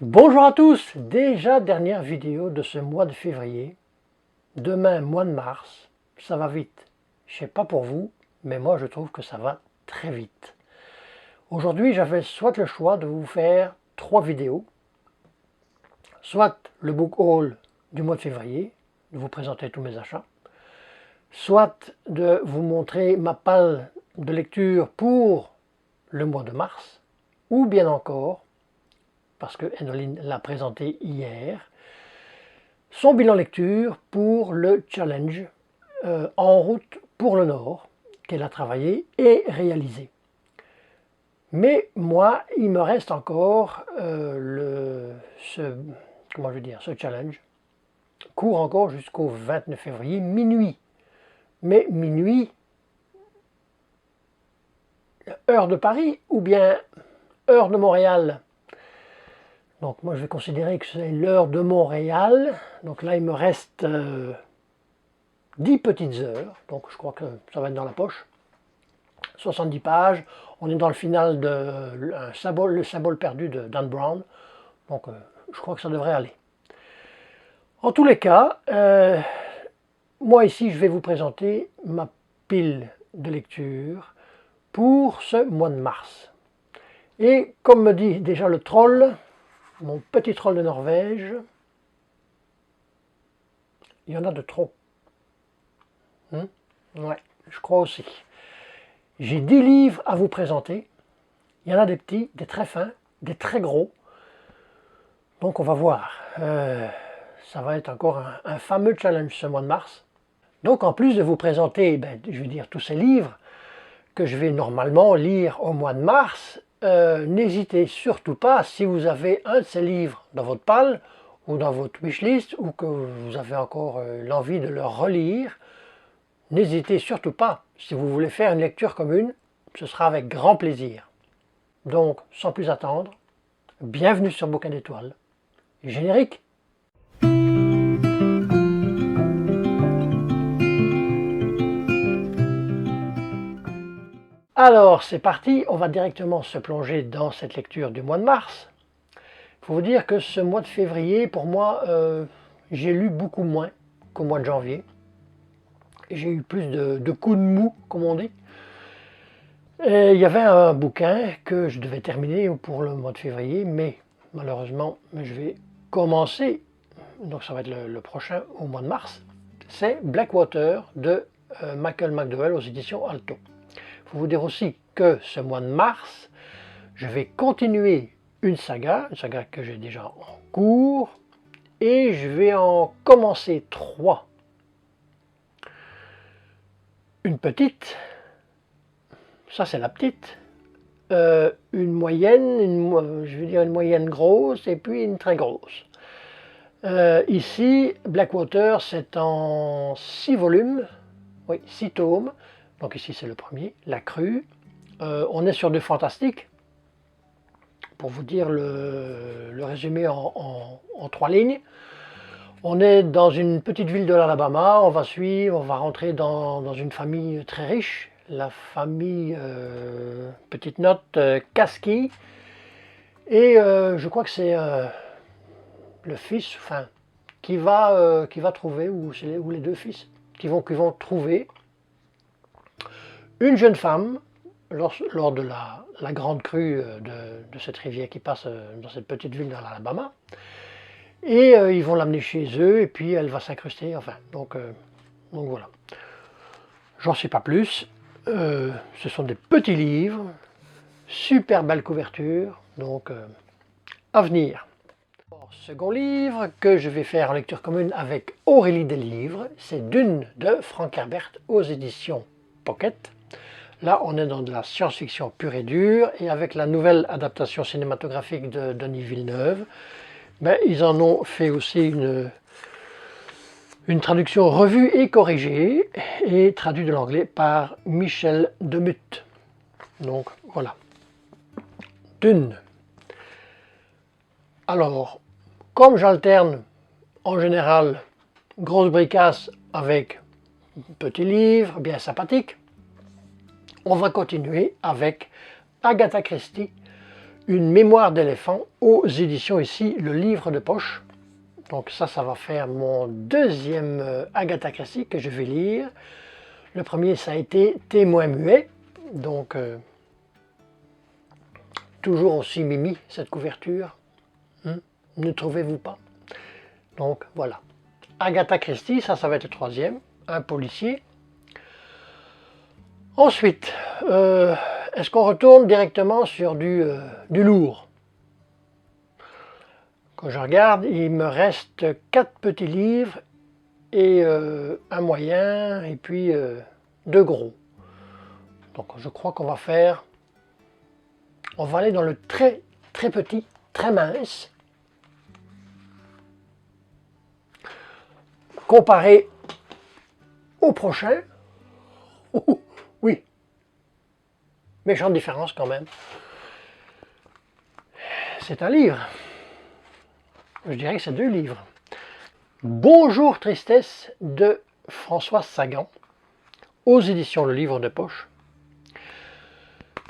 Bonjour à tous, déjà dernière vidéo de ce mois de février. Demain, mois de mars, ça va vite. Je sais pas pour vous, mais moi je trouve que ça va très vite. Aujourd'hui, j'avais soit le choix de vous faire 3 vidéos, soit le book haul du mois de février, de vous présenter tous mes achats, soit de vous montrer ma palle de lecture pour le mois de mars, ou bien encore, parce que Enoline l'a présenté hier, son bilan lecture pour le challenge En route pour le Nord qu'elle a travaillé et réalisé. Mais moi, il me reste encore ce challenge court encore jusqu'au 29 février, minuit. Mais minuit, heure de Paris ou bien heure de Montréal. Donc moi je vais considérer que c'est l'heure de Montréal. Donc là il me reste 10 petites heures. Donc je crois que ça va être dans la poche. 70 pages. On est dans le final de le symbole perdu de Dan Brown. Donc je crois que ça devrait aller. En tous les cas, moi ici je vais vous présenter ma pile de lecture pour ce mois de mars. Et comme me dit déjà le troll, mon petit troll de Norvège, il y en a de trop. Ouais, je crois aussi. J'ai 10 livres à vous présenter. Il y en a des petits, des très fins, des très gros. Donc on va voir. Ça va être encore un fameux challenge ce mois de mars. Donc en plus de vous présenter, je veux dire, tous ces livres que je vais normalement lire au mois de mars, n'hésitez surtout pas, si vous avez un de ces livres dans votre palle ou dans votre wishlist, ou que vous avez encore l'envie de le relire, n'hésitez surtout pas. Si vous voulez faire une lecture commune, ce sera avec grand plaisir. Donc, sans plus attendre, bienvenue sur Bouquin d'étoiles. Générique. Alors, c'est parti, on va directement se plonger dans cette lecture du mois de mars. Il faut vous dire que ce mois de février, pour moi, j'ai lu beaucoup moins qu'au mois de janvier. J'ai eu plus de coups de mou, comme on dit. Et il y avait un bouquin que je devais terminer pour le mois de février, mais malheureusement, je vais commencer, donc ça va être le prochain au mois de mars, c'est Blackwater de Michael McDowell aux éditions Alto. Il faut vous dire aussi que ce mois de mars, je vais continuer une saga que j'ai déjà en cours, et je vais en commencer 3. Une petite, ça c'est la petite, une moyenne, je veux dire une moyenne grosse et puis une très grosse. Ici, Blackwater, c'est en 6 volumes, oui, 6 tomes. Donc ici c'est le premier, La Crue. On est sur du fantastique. Pour vous dire le résumé en 3 lignes. On est dans une petite ville de l'Alabama, on va rentrer dans une famille très riche, la famille, petite note, Kasky, et je crois que c'est le fils, enfin, qui va trouver, ou les deux fils, qui vont trouver une jeune femme, lors de la grande crue de cette rivière qui passe dans cette petite ville de l'Alabama. Et ils vont l'amener chez eux, et puis elle va s'incruster, enfin, donc voilà. J'en sais pas plus. Ce sont des petits livres, super belle couverture, donc à venir. Second livre que je vais faire en lecture commune avec Aurélie Delivres, c'est Dune de Frank Herbert aux éditions Pocket. Là, on est dans de la science-fiction pure et dure, et avec la nouvelle adaptation cinématographique de Denis Villeneuve, ils en ont fait aussi une traduction revue et corrigée, et traduite de l'anglais par Michel Demuth. Donc voilà. Dune. Alors, comme j'alterne en général grosse bricasse avec petits livres bien sympathiques, on va continuer avec Agatha Christie, Une mémoire d'éléphant aux éditions ici Le Livre de Poche. Donc ça va faire mon deuxième Agatha Christie que je vais lire. Le premier, ça a été Témoin muet. Donc toujours aussi mimi cette couverture. Ne trouvez-vous pas? Donc voilà. Agatha Christie, ça va être le troisième. Un policier. Ensuite, est-ce qu'on retourne directement sur du lourd? Quand je regarde, il me reste 4 petits livres et un moyen et puis 2 gros. Donc je crois qu'on va faire... On va aller dans le très très petit, très mince. Comparé au prochain. Oui. Méchante différence quand même. C'est un livre. Je dirais que c'est 2 livres. Bonjour Tristesse de François Sagan, aux éditions Le Livre de Poche.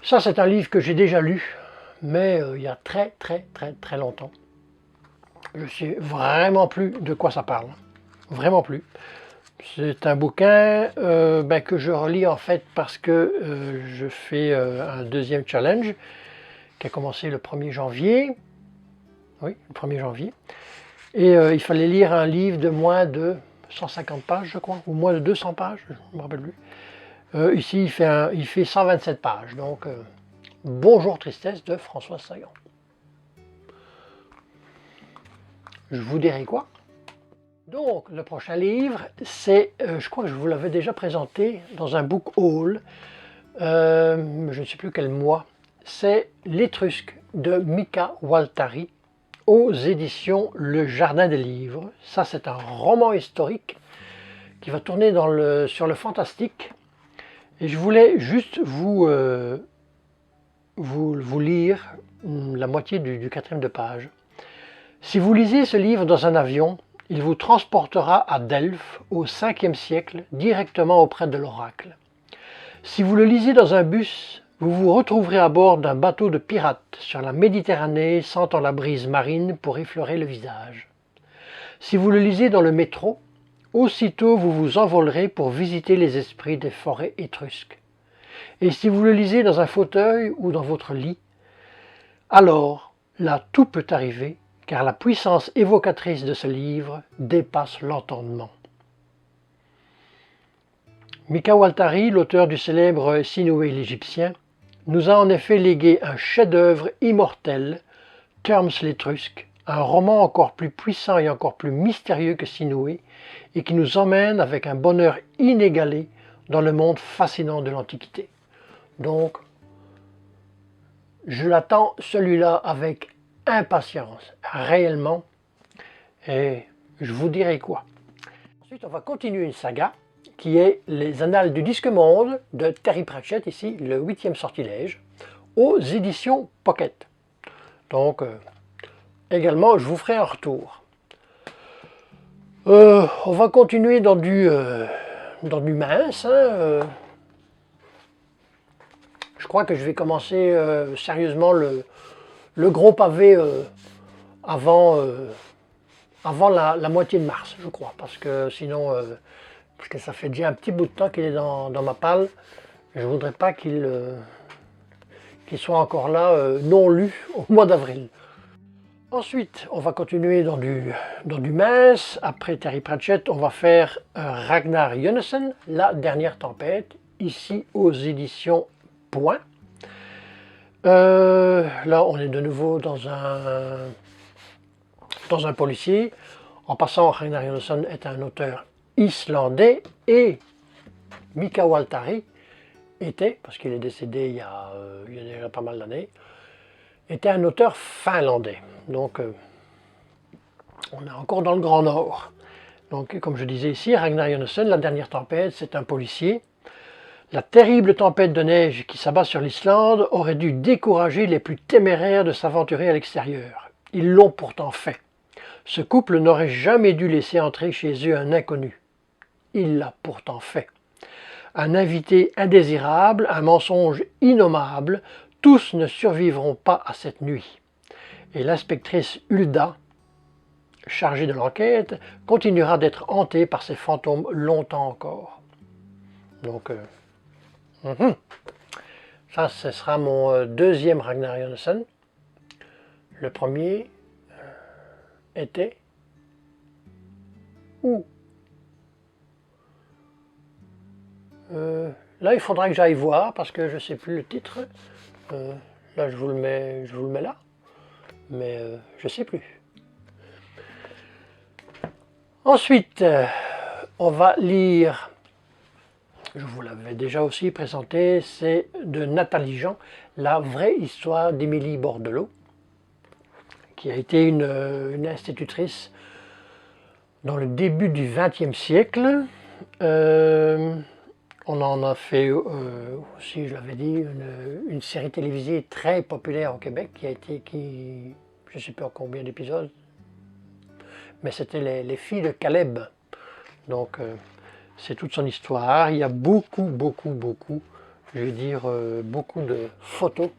Ça, c'est un livre que j'ai déjà lu, mais il y a très longtemps. Je ne sais vraiment plus de quoi ça parle. Vraiment plus. C'est un bouquin que je relis en fait parce que je fais un deuxième challenge qui a commencé le 1er janvier. Oui, le 1er janvier. Et il fallait lire un livre de moins de 150 pages, je crois, ou moins de 200 pages, je ne me rappelle plus. Ici, il fait 127 pages. Donc, Bonjour Tristesse de François Sagan. Je vous dirai quoi? Donc, le prochain livre, c'est, je crois que je vous l'avais déjà présenté dans un book haul, je ne sais plus quel mois, c'est L'Étrusque de Mika Waltari, aux éditions Le Jardin des Livres. Ça, c'est un roman historique qui va tourner sur le fantastique. Et je voulais juste vous lire la moitié du 4e de page. Si vous lisez ce livre dans un avion, il vous transportera à Delphes au 5e siècle, directement auprès de l'oracle. Si vous le lisez dans un bus, vous vous retrouverez à bord d'un bateau de pirates sur la Méditerranée, sentant la brise marine pour effleurer le visage. Si vous le lisez dans le métro, aussitôt vous vous envolerez pour visiter les esprits des forêts étrusques. Et si vous le lisez dans un fauteuil ou dans votre lit, alors là tout peut arriver, car la puissance évocatrice de ce livre dépasse l'entendement. Mika Waltari, l'auteur du célèbre Sinuhé l'Égyptien, nous a en effet légué un chef-d'œuvre immortel, Termes l'Étrusque, un roman encore plus puissant et encore plus mystérieux que Sinuhé, et qui nous emmène avec un bonheur inégalé dans le monde fascinant de l'Antiquité. Donc, je l'attends celui-là avec impatience, réellement, et je vous dirai quoi. Ensuite, on va continuer une saga qui est Les Annales du Disque Monde de Terry Pratchett, ici le 8e sortilège, aux éditions Pocket. Donc, également, je vous ferai un retour. On va continuer dans du mince. Je crois que je vais commencer sérieusement le gros pavé avant la moitié de mars, je crois, parce que sinon, parce que ça fait déjà un petit bout de temps qu'il est dans ma palle, je ne voudrais pas qu'il soit encore là, non lu, au mois d'avril. Ensuite, on va continuer dans du mince. Après Terry Pratchett, on va faire Ragnar Jonasson, La Dernière Tempête, ici aux éditions Point. Là, on est de nouveau dans un policier. En passant, Ragnar Jonasson est un auteur islandais et Mika Waltari était, parce qu'il est décédé il y a déjà pas mal d'années, était un auteur finlandais. Donc, on est encore dans le Grand Nord. Donc, comme je disais ici, Ragnar Jonasson, La Dernière Tempête, c'est un policier. La terrible tempête de neige qui s'abat sur l'Islande aurait dû décourager les plus téméraires de s'aventurer à l'extérieur. Ils l'ont pourtant fait. Ce couple n'aurait jamais dû laisser entrer chez eux un inconnu. Il l'a pourtant fait. Un invité indésirable, un mensonge innommable, tous ne survivront pas à cette nuit. Et l'inspectrice Hulda, chargée de l'enquête, continuera d'être hantée par ces fantômes longtemps encore. Donc, ça, ce sera mon deuxième Ragnar Jonasson. Le premier était où? Là, il faudra que j'aille voir parce que je ne sais plus le titre. Là, je vous le mets là, mais je ne sais plus. Ensuite, on va lire, je vous l'avais déjà aussi présenté, c'est de Nathalie Jean, La vraie histoire d'Émilie Bordelot, qui a été une institutrice dans le début du XXe siècle. On en a fait aussi, je l'avais dit, une série télévisée très populaire au Québec qui a été, je ne sais pas combien d'épisodes, mais c'était les filles de Caleb. Donc c'est toute son histoire. Il y a beaucoup, je vais dire beaucoup de photos,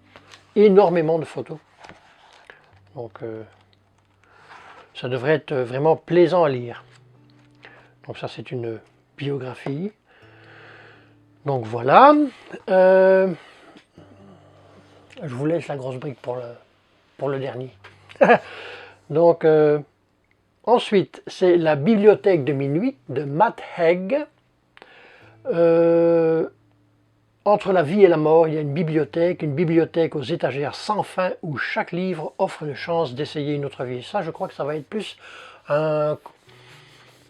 énormément de photos. Donc ça devrait être vraiment plaisant à lire. Donc ça c'est une biographie. Donc voilà. Je vous laisse la grosse brique pour le dernier. Donc ensuite, c'est La bibliothèque de minuit de Matt Haig. Entre la vie et la mort, il y a une bibliothèque aux étagères sans fin où chaque livre offre une chance d'essayer une autre vie. Ça, je crois que ça va être plus un...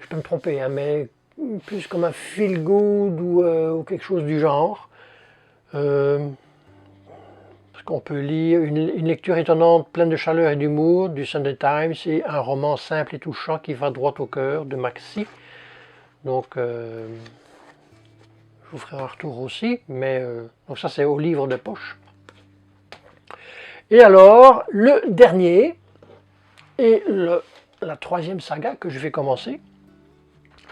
Je peux me tromper, hein, mais plus comme un feel good ou quelque chose du genre. Parce qu'on peut lire une lecture étonnante, pleine de chaleur et d'humour du Sunday Times et un roman simple et touchant qui va droit au cœur de Maxi. Donc, je vous ferai un retour aussi, mais donc ça c'est au livre de poche. Et alors, le dernier et la troisième saga que je vais commencer.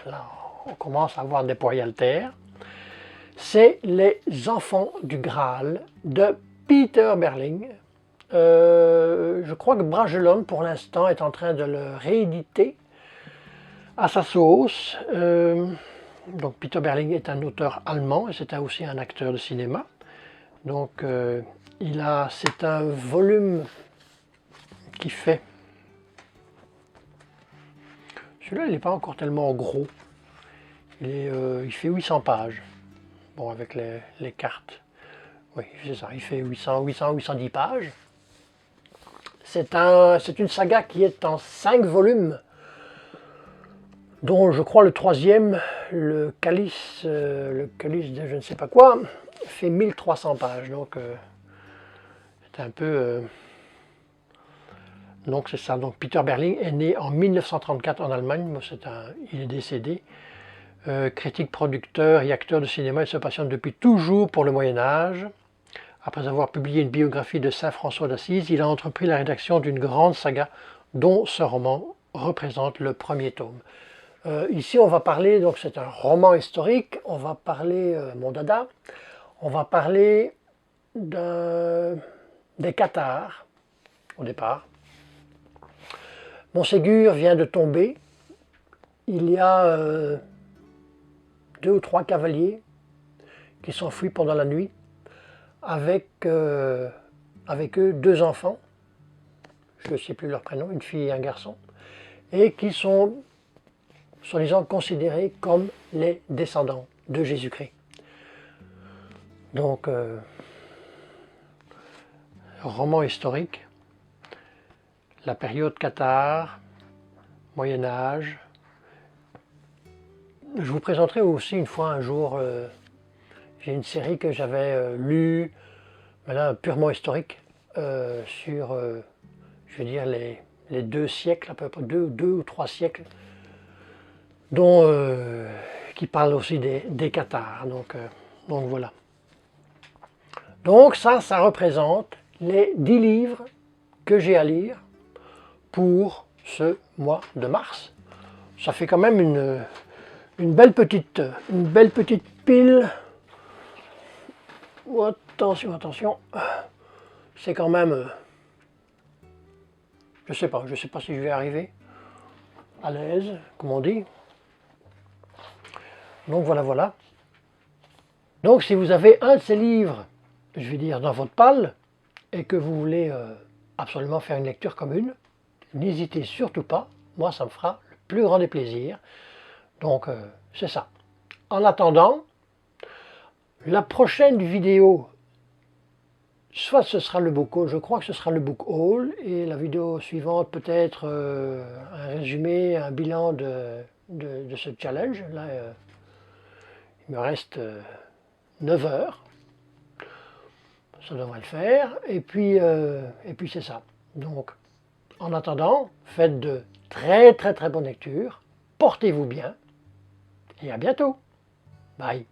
Là, on commence à avoir des poils altères. C'est Les Enfants du Graal de Peter Berling. Je crois que Bragelonne, pour l'instant, est en train de le rééditer à sa sauce. Donc Peter Berling est un auteur allemand et c'est aussi un acteur de cinéma. Donc c'est un volume qui fait... Celui-là, il n'est pas encore tellement gros. Il fait 800 pages. Bon, avec les cartes. Oui, c'est ça, il fait 810 pages. C'est une saga qui est en 5 volumes, dont je crois le troisième, le calice de je ne sais pas quoi, fait 1300 pages. Donc, c'est un peu... donc, c'est ça. Donc, Peter Berling est né en 1934 en Allemagne. Il est décédé. Critique, producteur et acteur de cinéma, il se passionne depuis toujours pour le Moyen-Âge. Après avoir publié une biographie de saint François d'Assise, il a entrepris la rédaction d'une grande saga dont ce roman représente le premier tome. Ici, on va parler, donc c'est un roman historique, on va parler, mon dada, on va parler des cathares, au départ. Montségur vient de tomber, il y a 2 ou 3 cavaliers qui s'enfuient pendant la nuit, avec eux 2 enfants, je ne sais plus leur prénom, une fille et un garçon, et qui sont soi-disant considérés comme les descendants de Jésus-Christ. Donc, roman historique, la période cathare, Moyen-Âge. Je vous présenterai aussi une fois un jour, j'ai une série que j'avais lue, mais là purement historique, sur, je veux dire, les 2 siècles, à peu près 2 ou 3 siècles, qui parle aussi des cathares. Donc voilà. Donc ça représente les 10 livres que j'ai à lire pour ce mois de mars. Ça fait quand même une belle petite pile. Oh, attention. c'est quand même, je sais pas si je vais arriver à l'aise, comme on dit. Donc voilà. Donc si vous avez un de ces livres, je vais dire dans votre palle, et que vous voulez absolument faire une lecture commune, n'hésitez surtout pas, moi ça me fera le plus grand des plaisirs. Donc c'est ça. En attendant, la prochaine vidéo, soit ce sera le book haul, je crois que ce sera le book haul, et la vidéo suivante peut-être un résumé, un bilan de ce challenge. Là, il me reste 9 heures, ça devrait le faire, et puis c'est ça. Donc, en attendant, faites de très bonnes lectures, portez-vous bien, et à bientôt. Bye.